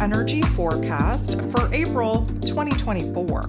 energy forecast for April 2024.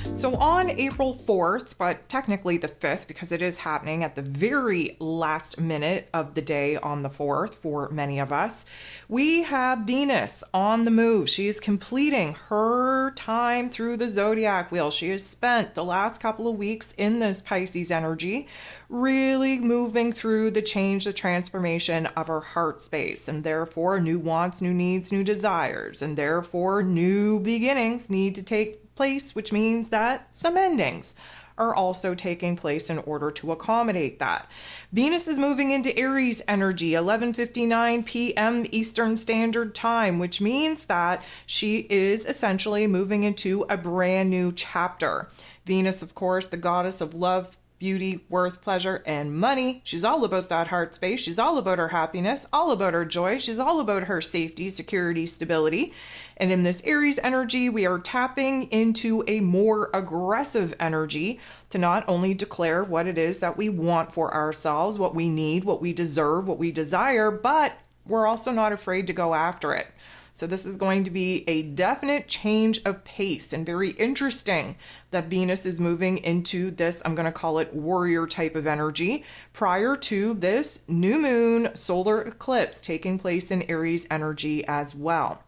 So on April 4th, but technically the 5th because it is happening at the very last minute of the day on the 4th for many of us, we have Venus on the move. She is completing her time through the zodiac wheel. She has spent the last couple of weeks in this Pisces energy, really moving through the change, the transformation of her heart space, and therefore new wants, new needs, new desires, and therefore new beginnings need to take place, which means that some endings are also taking place in order to accommodate that. Venus is moving into Aries energy, 11:59 p.m. Eastern Standard Time, which means that she is essentially moving into a brand new chapter. Venus, of course, the goddess of love, beauty, worth, pleasure, and money. She's all about that heart space. She's all about her happiness, all about her joy. She's all about her safety, security, stability. And in this Aries energy, we are tapping into a more aggressive energy to not only declare what it is that we want for ourselves, what we need, what we deserve, what we desire, but we're also not afraid to go after it. So this is going to be a definite change of pace, and very interesting that Venus is moving into this, I'm going to call it warrior type of energy, prior to this new moon solar eclipse taking place in Aries energy as well.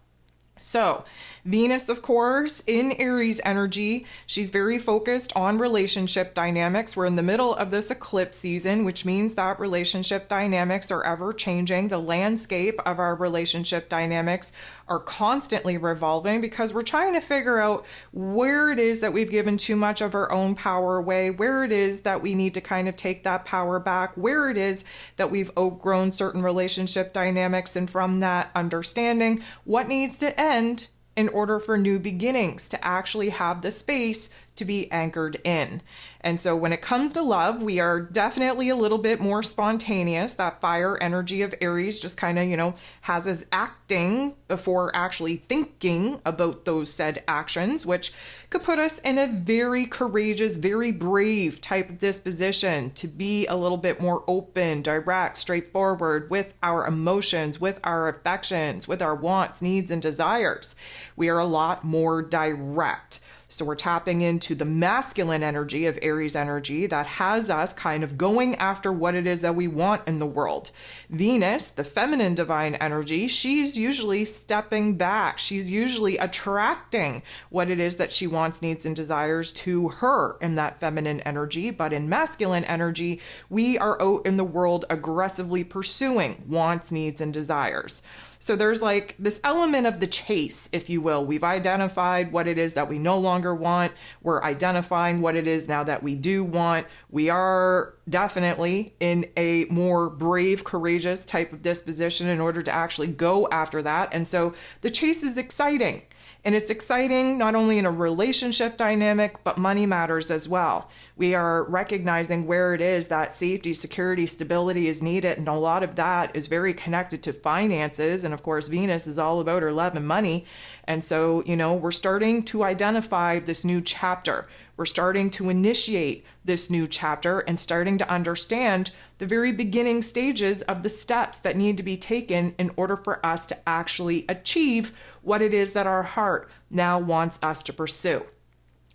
So Venus, of course, in Aries energy, she's very focused on relationship dynamics. We're in the middle of this eclipse season, which means that relationship dynamics are ever changing. The landscape of our relationship dynamics are constantly revolving because we're trying to figure out where it is that we've given too much of our own power away, where it is that we need to kind of take that power back, where it is that we've outgrown certain relationship dynamics, and from that understanding, what needs to end in order for new beginnings to actually have the space to be anchored in. And so when it comes to love, we are definitely a little bit more spontaneous. That fire energy of Aries just kind of, has us acting before actually thinking about those said actions, which could put us in a very courageous, very brave type of disposition to be a little bit more open, direct, straightforward with our emotions, with our affections, with our wants, needs, and desires. We are a lot more direct. So we're tapping into the masculine energy of Aries energy that has us kind of going after what it is that we want in the world. Venus, the feminine divine energy, she's usually stepping back. She's usually attracting what it is that she wants, needs, and desires to her in that feminine energy. But in masculine energy, we are out in the world aggressively pursuing wants, needs, and desires. So there's like this element of the chase, if you will. We've identified what it is that we no longer want. We're identifying what it is now that we do want. We are definitely in a more brave, courageous type of disposition in order to actually go after that. And so the chase is exciting. And it's exciting not only in a relationship dynamic, but money matters as well. We are recognizing where it is that safety, security, stability is needed. And a lot of that is very connected to finances. And of course, Venus is all about her love and money. And so, we're starting to identify this new chapter. We're starting to initiate this new chapter and starting to understand the very beginning stages of the steps that need to be taken in order for us to actually achieve what it is that our heart now wants us to pursue.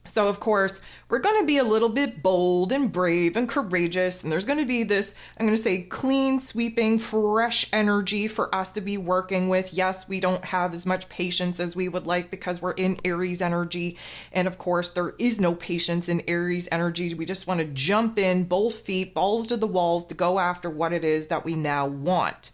So, of course, we're going to be a little bit bold and brave and courageous, and there's going to be this, I'm going to say, clean, sweeping, fresh energy for us to be working with. Yes, we don't have as much patience as we would like because we're in Aries energy, and of course, there is no patience in Aries energy. We just want to jump in, both feet, balls to the walls, to go after what it is that we now want.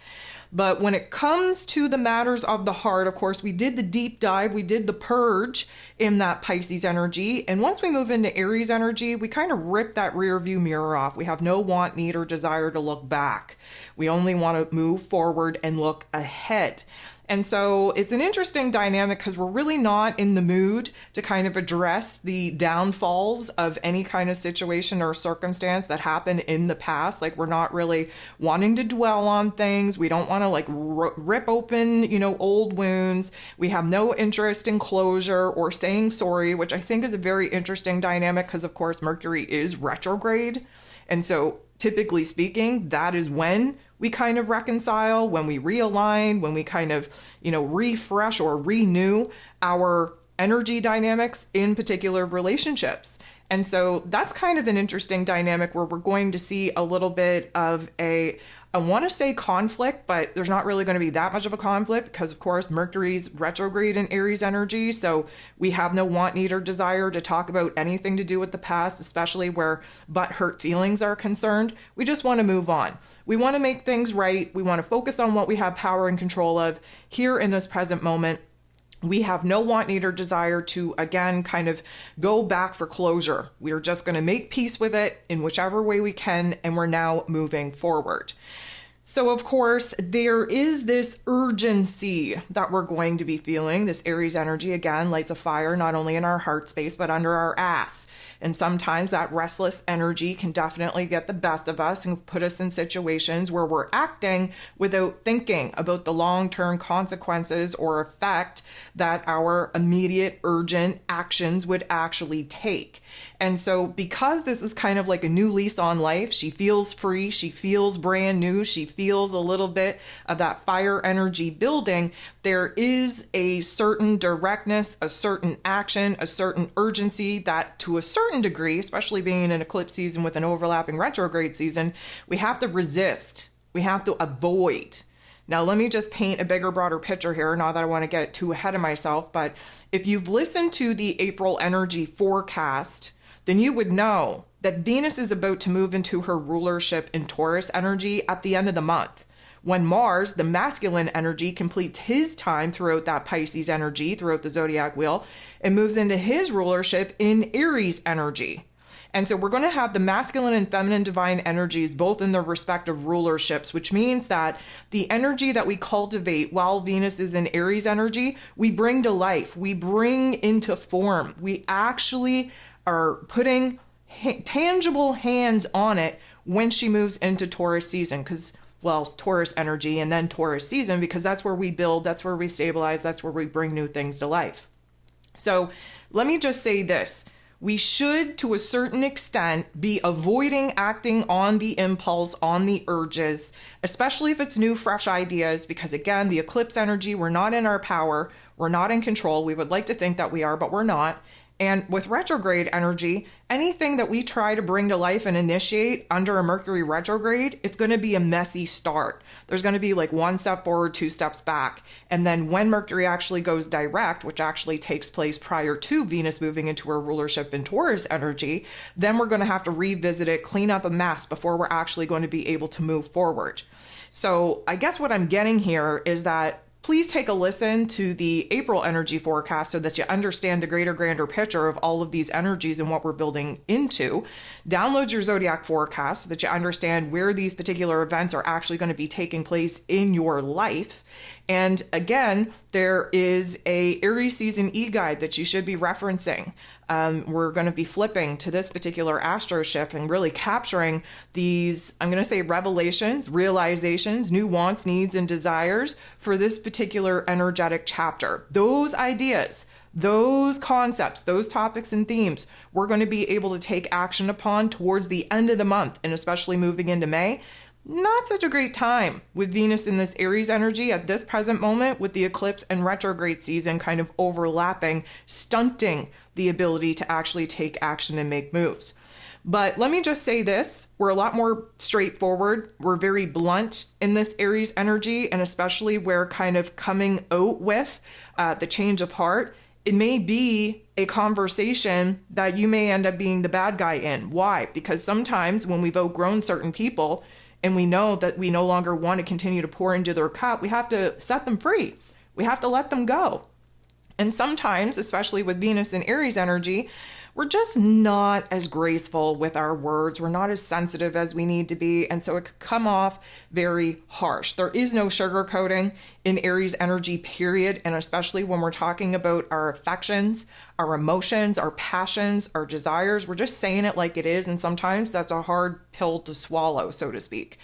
But when it comes to the matters of the heart, of course, we did the deep dive, we did the purge in that Pisces energy. And once we move into Aries energy, we kind of rip that rear view mirror off. We have no want, need, or desire to look back. We only want to move forward and look ahead. And so it's an interesting dynamic because we're really not in the mood to kind of address the downfalls of any kind of situation or circumstance that happened in the past. Like, we're not really wanting to dwell on things. We don't want to rip open, old wounds. We have no interest in closure or saying sorry, which I think is a very interesting dynamic because, of course, Mercury is retrograde. And so typically speaking, that is when we kind of reconcile, when we realign, when we kind of, refresh or renew our energy dynamics in particular relationships. And so that's kind of an interesting dynamic where we're going to see a little bit of I want to say conflict, but there's not really going to be that much of a conflict because, of course, Mercury's retrograde in Aries energy. So we have no want, need, or desire to talk about anything to do with the past, especially where butthurt feelings are concerned. We just want to move on. We want to make things right. We want to focus on what we have power and control of here in this present moment. We have no want, need, or desire to, again, kind of go back for closure. We are just going to make peace with it in whichever way we can, and we're now moving forward. So, of course, there is this urgency that we're going to be feeling. This Aries energy, again, lights a fire not only in our heart space, but under our ass. And sometimes that restless energy can definitely get the best of us and put us in situations where we're acting without thinking about the long-term consequences or effect that our immediate urgent actions would actually take. And so because this is kind of like a new lease on life, she feels free, she feels brand new, she feels a little bit of that fire energy building, there is a certain directness, a certain action, a certain urgency that to a certain degree, especially being in an eclipse season with an overlapping retrograde season, we have to resist, we have to avoid. Now, let me just paint a bigger, broader picture here, not that I want to get too ahead of myself, but if you've listened to the April energy forecast, then you would know that Venus is about to move into her rulership in Taurus energy at the end of the month, when Mars, the masculine energy, completes his time throughout that Pisces energy, throughout the zodiac wheel, and moves into his rulership in Aries energy. And so we're going to have the masculine and feminine divine energies both in their respective rulerships, which means that the energy that we cultivate while Venus is in Aries energy, we bring to life, we bring into form. We actually are putting tangible hands on it when she moves into Taurus season, Taurus energy and then Taurus season, because that's where we build, that's where we stabilize, that's where we bring new things to life. So let me just say this. We should, to a certain extent, be avoiding acting on the impulse, on the urges, especially if it's new, fresh ideas, because again, the eclipse energy, we're not in our power, we're not in control. We would like to think that we are, but we're not. And with retrograde energy, anything that we try to bring to life and initiate under a Mercury retrograde, it's going to be a messy start. There's going to be like one step forward, two steps back. And then when Mercury actually goes direct, which actually takes place prior to Venus moving into her rulership in Taurus energy, then we're going to have to revisit it, clean up a mess before we're actually going to be able to move forward. So I guess what I'm getting here is that please take a listen to the April energy forecast so that you understand the greater, grander picture of all of these energies and what we're building into. Download your zodiac forecast so that you understand where these particular events are actually going to be taking place in your life. And again, there is a Aries season e-guide that you should be referencing. We're going to be flipping to this particular astro shift and really capturing these, I'm going to say revelations, realizations, new wants, needs, and desires for this particular energetic chapter. Those ideas, those concepts, those topics and themes, we're going to be able to take action upon towards the end of the month, and especially moving into May. Not such a great time with Venus in this Aries energy at this present moment, with the eclipse and retrograde season kind of overlapping, stunting the ability to actually take action and make moves. But let me just say this, we're a lot more straightforward. We're very blunt in this Aries energy, and especially where kind of coming out with the change of heart, it may be a conversation that you may end up being the bad guy in. Why? Because sometimes when we've outgrown certain people, and we know that we no longer want to continue to pour into their cup, we have to set them free. We have to let them go. And sometimes, especially with Venus and Aries energy, we're just not as graceful with our words. We're not as sensitive as we need to be. And so it could come off very harsh. There is no sugarcoating in Aries energy, period. And especially when we're talking about our affections, our emotions, our passions, our desires, we're just saying it like it is. And sometimes that's a hard pill to swallow, so to speak.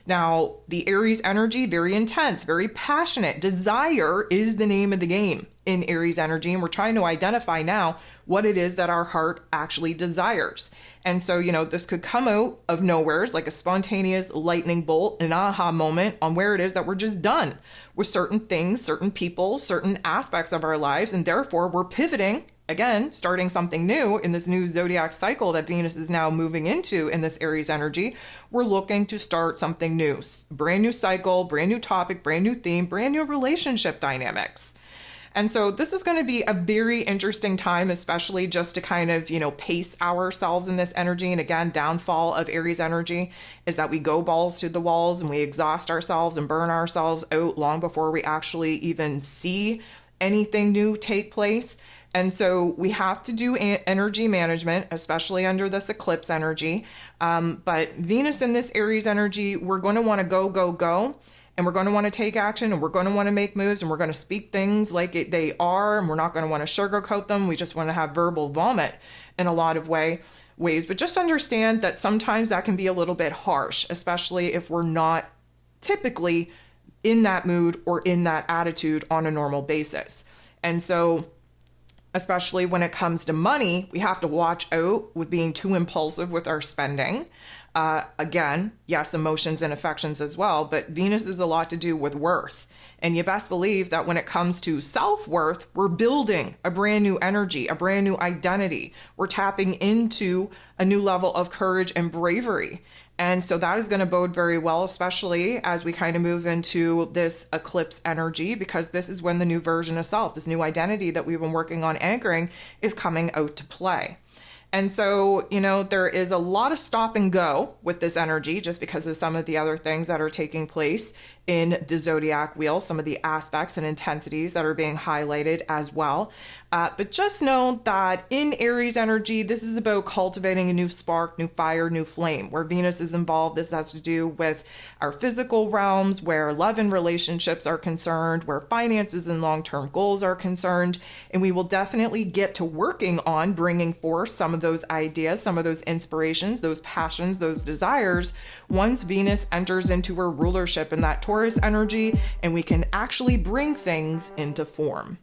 Now, the Aries energy, very intense, very passionate. Desire is the name of the game in Aries energy. And we're trying to identify now what it is that our heart actually desires. And so, this could come out of nowhere, it's like a spontaneous lightning bolt, an aha moment on where it is that we're just done with certain things, certain people, certain aspects of our lives. And therefore, we're pivoting. Again, starting something new in this new zodiac cycle that Venus is now moving into in this Aries energy. We're looking to start something new, brand new cycle, brand new topic, brand new theme, brand new relationship dynamics. And so this is going to be a very interesting time, especially just to kind of, pace ourselves in this energy. And again, downfall of Aries energy is that we go balls to the walls and we exhaust ourselves and burn ourselves out long before we actually even see anything new take place. And so we have to do energy management, especially under this eclipse energy. But Venus in this Aries energy, we're going to want to go. And we're going to want to take action, and we're going to want to make moves, and we're going to speak things like they are, and we're not going to want to sugarcoat them. We just want to have verbal vomit in a lot of ways. But just understand that sometimes that can be a little bit harsh, especially if we're not typically in that mood or in that attitude on a normal basis. And so especially when it comes to money, we have to watch out with being too impulsive with our spending. Again, yes, emotions and affections as well, but Venus is a lot to do with worth. And you best believe that when it comes to self-worth, we're building a brand new energy, a brand new identity. We're tapping into a new level of courage and bravery. And so that is going to bode very well, especially as we kind of move into this eclipse energy, because this is when the new version of self, this new identity that we've been working on anchoring, is coming out to play. And so, there is a lot of stop and go with this energy just because of some of the other things that are taking place in the zodiac wheel, some of the aspects and intensities that are being highlighted as well. But just know that in Aries energy, this is about cultivating a new spark, new fire, new flame. Where Venus is involved, this has to do with our physical realms, where love and relationships are concerned, where finances and long-term goals are concerned. And we will definitely get to working on bringing forth some of those ideas, some of those inspirations, those passions, those desires, once Venus enters into her rulership in that Taurus energy, and we can actually bring things into form.